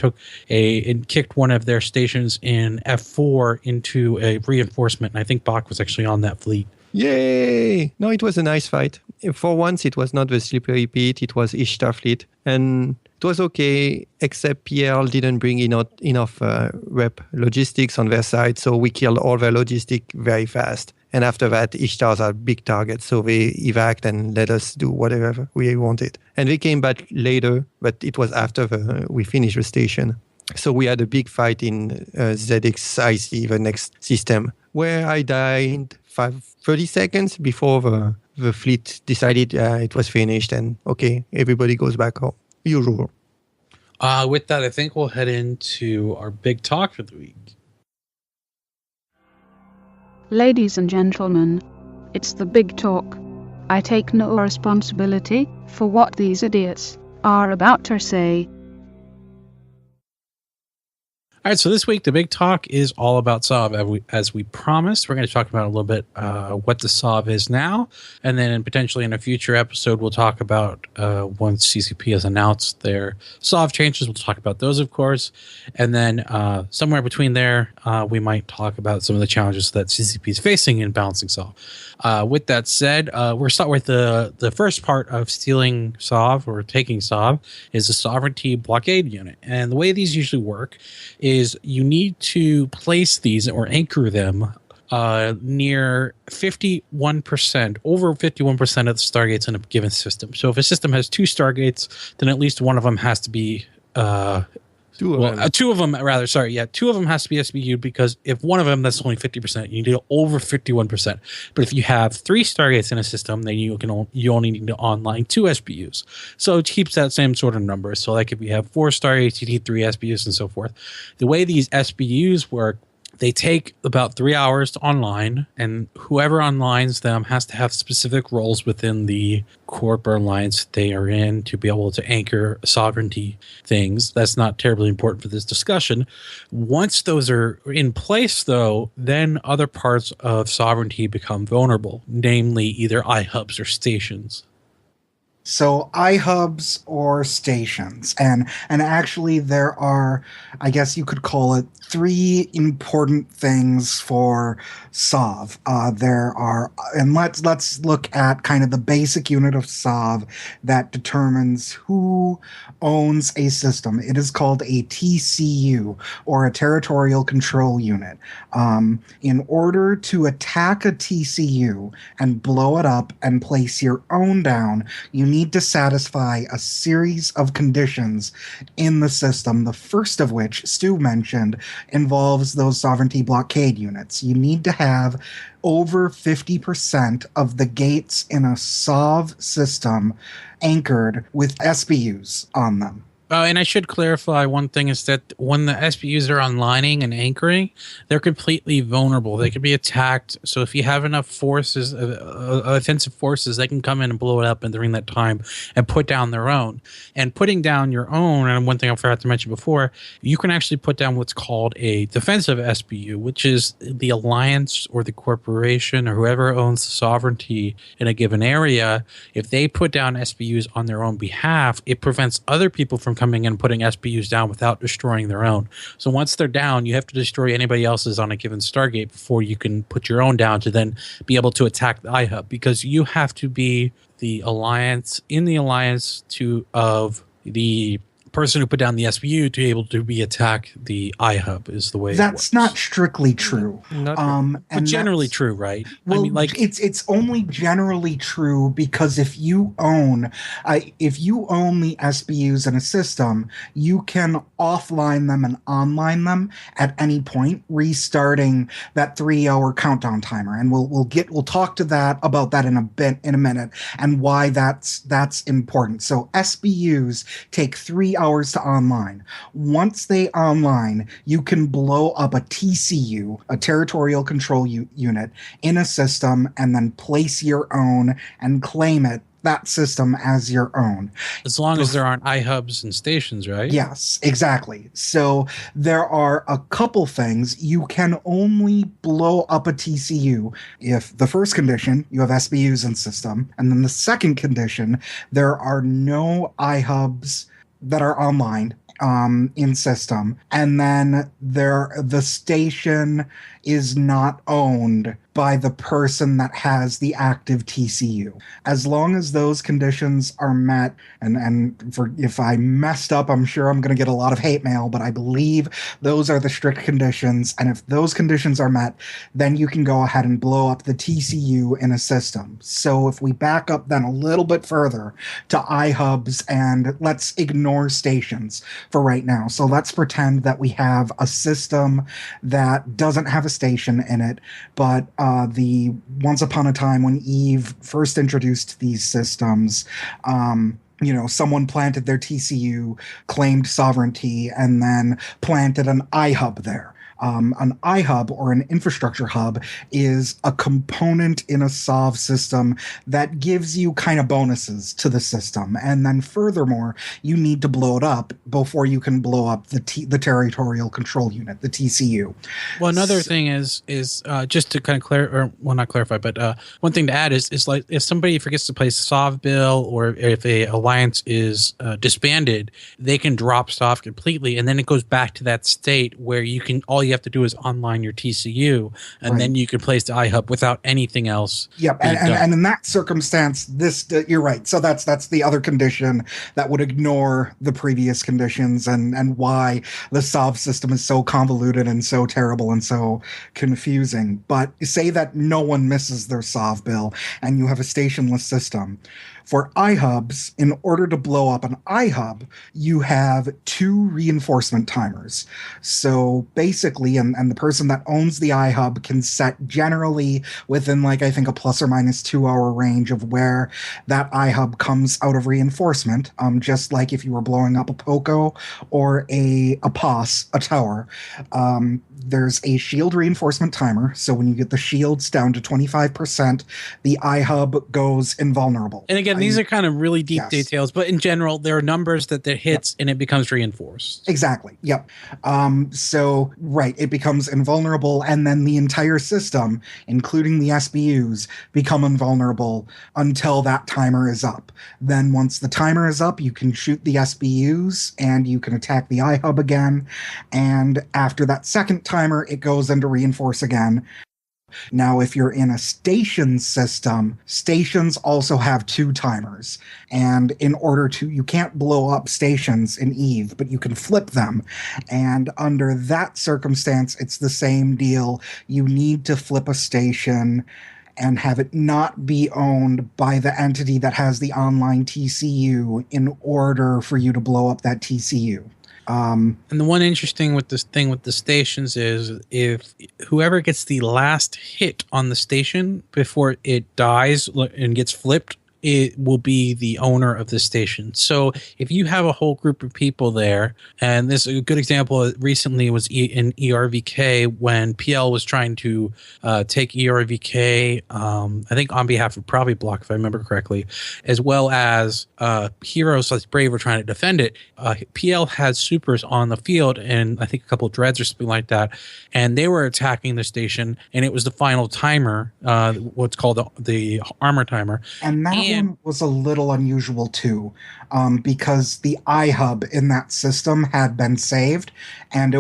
kicked one of their stations in F4 into a reinforcement. And I think Bach was actually on that fleet. Yay! No, it was a nice fight. For once, it was not the Slippery Pete, it was Ishtar fleet. And it was okay, except PL didn't bring enough rep logistics on their side, so we killed all their logistic very fast. And after that, Ishtars are big targets, so they evac and let us do whatever we wanted. And they came back later, but it was after we finished the station. So we had a big fight in ZXIC, the next system, where I died 30 seconds before the fleet decided it was finished and okay, everybody goes back home. Usual. With that, I think we'll head into our big talk for the week. Ladies and gentlemen, it's the big talk. I take no responsibility for what these idiots are about to say. All right, so this week, the big talk is all about SOV. As we promised, we're going to talk about a little bit what the SOV is now, and then potentially in a future episode, we'll talk about once CCP has announced their SOV changes, we'll talk about those, of course, and then somewhere between there, we might talk about some of the challenges that CCP is facing in balancing SOV. With that said, we'll start with the first part of stealing SOV or taking SOV is the Sovereignty Blockade Unit, and the way these usually work is you need to place these or anchor them near 51%, over 51% of the stargates in a given system. So if a system has 2 stargates, then at least one of them has to be two of them has to be SBU, because if one of them, that's only 50%, you need over 51%. But if you have 3 stargates in a system, then you only need to online 2 SBUs. So it keeps that same sort of number. So like if you have 4 stargates, you need 3 SBUs and so forth. The way these SBUs work They take about 3 hours to online, and whoever onlines them has to have specific roles within the corp or alliance they are in to be able to anchor sovereignty things. That's not terribly important for this discussion. Once those are in place, though, then other parts of sovereignty become vulnerable, namely either iHubs or stations. So iHubs or stations, and actually there are, I guess you could call it, 3 important things for SOV. There are, and let's look at kind of the basic unit of SOV that determines who owns a system. It is called a TCU, or a territorial control unit. In order to attack a TCU and blow it up and place your own down, you need to satisfy a series of conditions in the system, the first of which Stu mentioned involves those sovereignty blockade units. You need to have over 50% of the gates in a SOV system anchored with SBUs on them. And I should clarify one thing is that when the SBUs are onlining and anchoring, they're completely vulnerable. They can be attacked. So if you have enough forces, offensive forces, they can come in and blow it up during that time and put down their own. And putting down your own, and one thing I forgot to mention before, you can actually put down what's called a defensive SBU, which is the alliance or the corporation or whoever owns the sovereignty in a given area. If they put down SBUs on their own behalf, it prevents other people from coming in and putting SBUs down without destroying their own. So once they're down, you have to destroy anybody else's on a given Stargate before you can put your own down to then be able to attack the iHub, because you have to be the alliance of the person who put down the SBU to be able to be attack the iHub is the way that's not strictly true. But generally true, right? Well, I mean, like it's only generally true because if you own the SBUs in a system, you can offline them and online them at any point, restarting that 3-hour countdown timer. And we'll talk to that about that in a minute and why that's important. So SBUs take 3 hours to online. Once they online, you can blow up a TCU, a territorial control unit, in a system and then place your own and claim that system as your own. As long as there aren't iHubs and stations, right? Yes, exactly. So there are a couple things. You can only blow up a TCU if the first condition, you have SBUs in system, and then the second condition, there are no iHubs that are online in system, and then the station is not owned by the person that has the active TCU. As long as those conditions are met, and if I messed up, I'm sure I'm going to get a lot of hate mail, but I believe those are the strict conditions, and if those conditions are met, then you can go ahead and blow up the TCU in a system. So if we back up then a little bit further to iHubs, and let's ignore stations for right now. So let's pretend that we have a system that doesn't have a station in it, but the once upon a time when Eve first introduced these systems, someone planted their TCU, claimed sovereignty, and then planted an iHub there. An iHub, or an infrastructure hub, is a component in a SOV system that gives you kind of bonuses to the system. And then furthermore, you need to blow it up before you can blow up the territorial control unit, the TCU. Well, another thing is just to kind of not clarify, but one thing to add is like if somebody forgets to place a SOV bill, or if a alliance is disbanded, they can drop SOV completely, and then it goes back to that state where all you have to do is online your TCU, and then you can place the iHub without anything else. Yep, and in that circumstance, you're right. So that's the other condition that would ignore the previous conditions, and why the SOV system is so convoluted and so terrible and so confusing. But say that no one misses their SOV bill, and you have a stationless system. For iHubs, in order to blow up an iHub, you have 2 reinforcement timers. So basically, and the person that owns the iHub can set generally within, I think, a plus or minus 2-hour range of where that iHub comes out of reinforcement, just like if you were blowing up a POCO or a POS, a tower. there's a shield reinforcement timer. So when you get the shields down to 25%, the iHub goes invulnerable. And again, these are kind of really deep Yes. details, but in general, there are numbers that hits and it becomes reinforced. Exactly. Yep. So, right, it becomes invulnerable, and then the entire system, including the SBUs, become invulnerable until that timer is up. Then once the timer is up, you can shoot the SBUs and you can attack the iHub again. And after that second timer, it goes into reinforce again. Now, if you're in a station system, stations also have 2 timers. And in order to, you can't blow up stations in EVE, but you can flip them. And under that circumstance, it's the same deal. You need to flip a station and have it not be owned by the entity that has the online TCU in order for you to blow up that TCU. And the one interesting with this thing with the stations is if whoever gets the last hit on the station before it dies and gets flipped, it will be the owner of the station. So if you have a whole group of people there, and this a good example recently was in ERVK when PL was trying to take ERVK, I think on behalf of Probably Block, if I remember correctly, as well as heroes like Brave were trying to defend it. PL had supers on the field, and I think a couple of dreads or something like that, and they were attacking the station, and it was the final timer, what's called the armor timer. And that one was a little unusual too, because the iHub in that system had been saved, and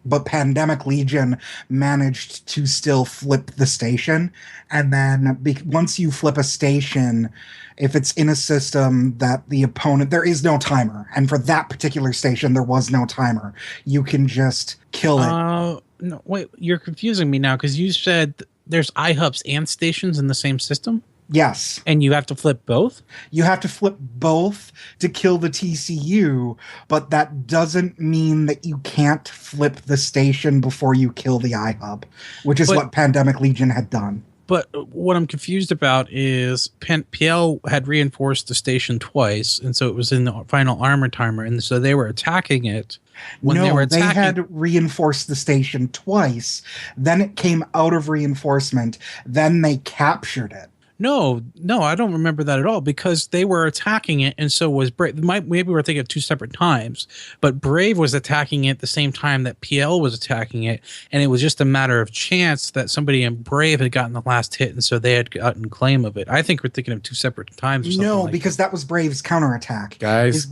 but Pandemic Legion managed to still flip the station. And then once you flip a station, if it's in a system that the opponent, there is no timer. And for that particular station, there was no timer. You can just kill it. No, wait, you're confusing me now because you said there's iHubs and stations in the same system? Yes. And you have to flip both? You have to flip both to kill the TCU, but that doesn't mean that you can't flip the station before you kill the iHub, which is what Pandemic Legion had done. But what I'm confused about is PL had reinforced the station twice, and so it was in the final armor timer, and so they were attacking it. They had reinforced the station twice, then it came out of reinforcement, then they captured it. No, I don't remember that at all because they were attacking it, and so was Brave. Maybe we're thinking of 2 separate times, but Brave was attacking it at the same time that PL was attacking it, and it was just a matter of chance that somebody in Brave had gotten the last hit, and so they had gotten claim of it. I think we're thinking of 2 separate times. Or something like because that was Brave's counterattack. Guys,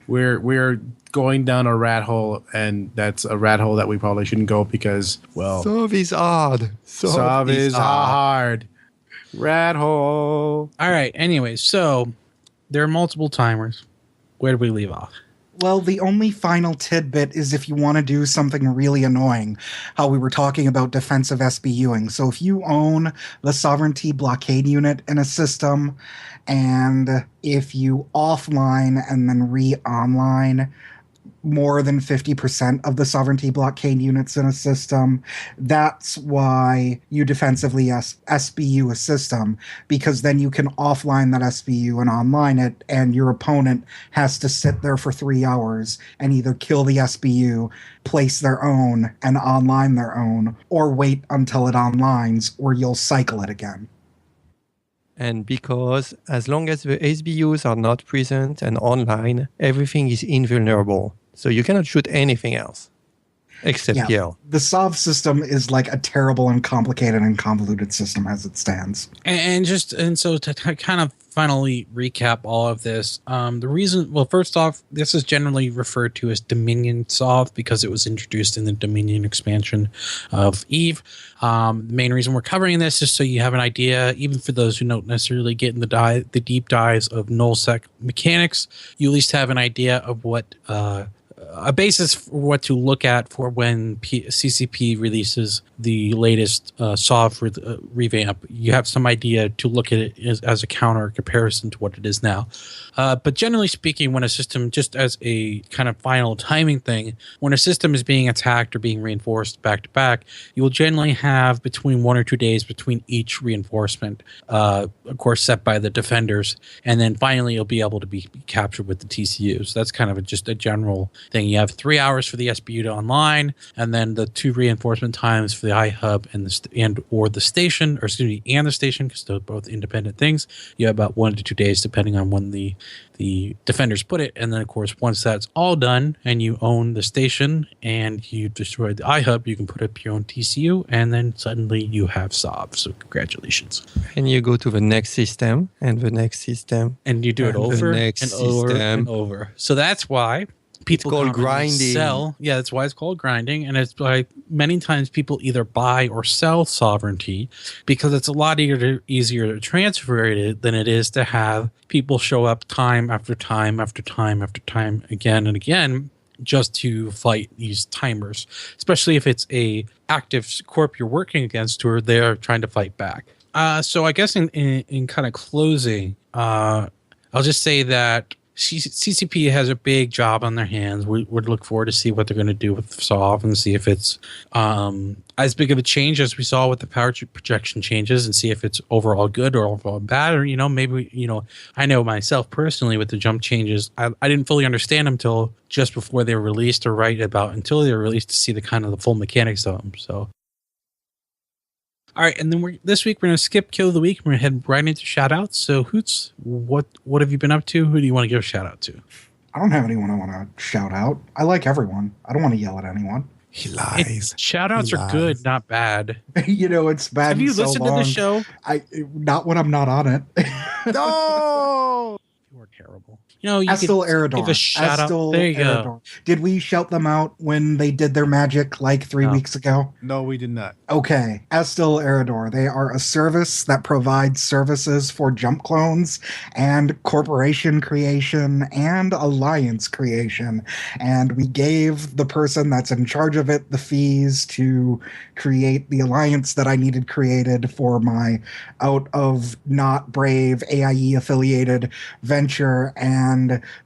we're going down a rat hole, and that's a rat hole that we probably shouldn't go because, well, Sov is hard. Sov is hard. Rat hole. All right. Anyway, so there are multiple timers. Where do we leave off? Well, the only final tidbit is if you want to do something really annoying, how we were talking about defensive SBUing. So if you own the Sovereignty Blockade unit in a system, and if you offline and then re-online more than 50% of the Sovereignty Blockade units in a system, that's why you defensively SBU a system, because then you can offline that SBU and online it, and your opponent has to sit there for 3 hours and either kill the SBU, place their own, and online their own, or wait until it onlines, or you'll cycle it again. And because as long as the SBUs are not present and online, everything is invulnerable. So you cannot shoot anything else except PL. The SOV system is like a terrible and complicated and convoluted system as it stands. And so to kind of finally recap all of this, the reason, well, first off, this is generally referred to as Dominion SOV because it was introduced in the Dominion expansion of EVE. The main reason we're covering this is so you have an idea, even for those who don't necessarily get in the deep dives of nullsec mechanics, you at least have an idea of what a basis for what to look at for when CCP releases the latest SOV revamp. You have some idea to look at it as a counter comparison to what it is now. But generally speaking, when a system, just as a kind of final timing thing, when a system is being attacked or being reinforced back to back, you will generally have between 1 or 2 days between each reinforcement, of course set by the defenders, and then finally you'll be able to be captured with the TCU. So that's kind of just a general Then you have 3 hours for the SBU to online, and then the 2 reinforcement times for the iHub and the station, because they're both independent things. You have about 1 to 2 days, depending on when the defenders put it. And then, of course, once that's all done and you own the station and you destroyed the iHub, you can put up your own TCU, and then suddenly you have SOV. So congratulations. And you go to the next system and the next system. And you do it over and over system. and over. So that's why people called can't really grinding. sell. Yeah, that's why it's called grinding. And it's like many times people either buy or sell sovereignty because it's a lot easier to transfer it than it is to have people show up time after time after time after time again and again just to fight these timers, especially if it's a active corp you're working against or they're trying to fight back. So I guess in kind of closing, I'll just say that CCP has a big job on their hands. We would look forward to see what they're going to do with SOV and see if it's as big of a change as we saw with the power projection changes, and see if it's overall good or overall bad, or maybe I know myself personally with the jump changes, I didn't fully understand them until just before they were released, or until they were released to see the full mechanics of them. So. All right, and then this week we're going to skip Kill of the Week. We're going to head right into shout-outs. So, Hoots, what have you been up to? Who do you want to give a shout-out to? I don't have anyone I want to shout out. I like everyone. I don't want to yell at anyone. He lies. Shout-outs are good, not bad. It's bad. Have you listened to the show? Not when I'm not on it. No! You are terrible. Astil Eridor. Give a shout out. There you go. Did we shout them out when they did their magic like 3 weeks ago? No, we did not. Okay. Astil Eridor. They are a service that provides services for jump clones and corporation creation and alliance creation. And we gave the person that's in charge of it the fees to create the alliance that I needed created for my out of not brave AIE affiliated venture, and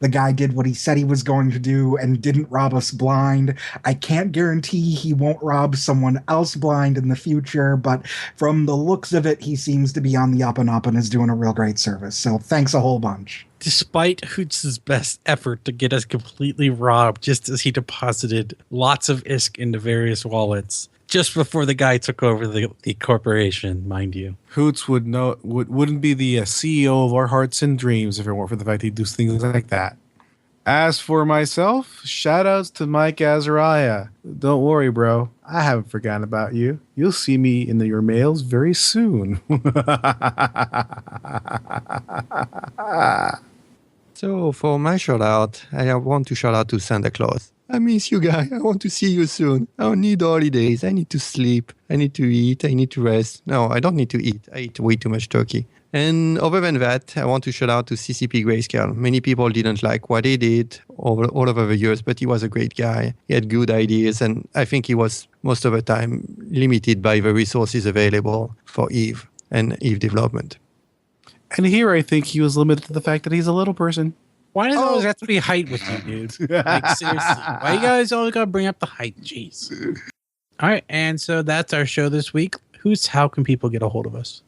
the guy did what he said he was going to do and didn't rob us blind. I can't guarantee he won't rob someone else blind in the future, but from the looks of it, he seems to be on the up and up and is doing a real great service. So thanks a whole bunch. Despite Hoots' best effort to get us completely robbed just as he deposited lots of ISK into various wallets just before the guy took over the corporation, mind you. Hoots wouldn't be the CEO of our hearts and dreams if it weren't for the fact he does things like that. As for myself, shoutouts to Mike Azariah. Don't worry, bro. I haven't forgotten about you. You'll see me in your mails very soon. So for my shout out, I want to shout out to Santa Claus. I miss you guys. I want to see you soon. I don't need holidays. I need to sleep. I need to eat. I need to rest. No, I don't need to eat. I eat way too much turkey. And other than that, I want to shout out to CCP Grayscale. Many people didn't like what he did all over the years, but he was a great guy. He had good ideas, and I think he was most of the time limited by the resources available for EVE and EVE development. And here I think he was limited to the fact that he's a little person. Why does it always have to be height with you, dude? Like, seriously. Why you guys always got to bring up the height? Jeez. All right, and so that's our show this week. How can people get a hold of us?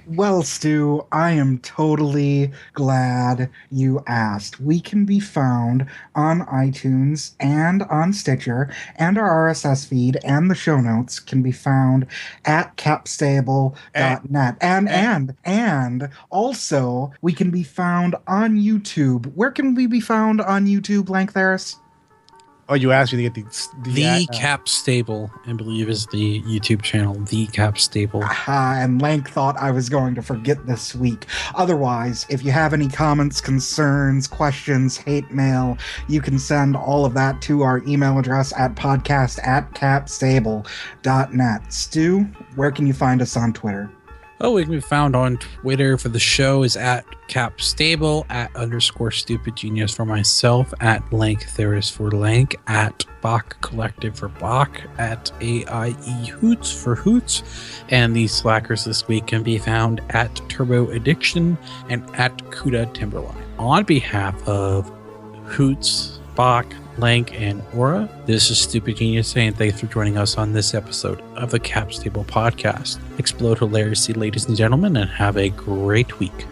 Well, Stu, I am totally glad you asked. We can be found on iTunes and on Stitcher, and our RSS feed and the show notes can be found at capstable.net. And also, we can be found on YouTube. Where can we be found on YouTube, Lanktheris? Oh, you asked me to get the Cap Stable, I believe, is the YouTube channel. The Cap Stable. And Lank thought I was going to forget this week. Otherwise, if you have any comments, concerns, questions, hate mail, you can send all of that to our email address at podcast@capstable.net. Stu, where can you find us on Twitter? Oh, we can be found on Twitter for the show is at capstable, @_stupidgenius for myself, @Lanktheris for Lank, @Bach Collective for Bach, @AIE Hoots for Hoots, and the slackers this week can be found at Turbo Addiction and @Kuda Timberline. On behalf of Hoots, Bach, Lank, and Aura, this is Stupid Genius saying thanks for joining us on this episode of the Cap Stable Podcast. Explode hilariously, ladies and gentlemen, and have a great week.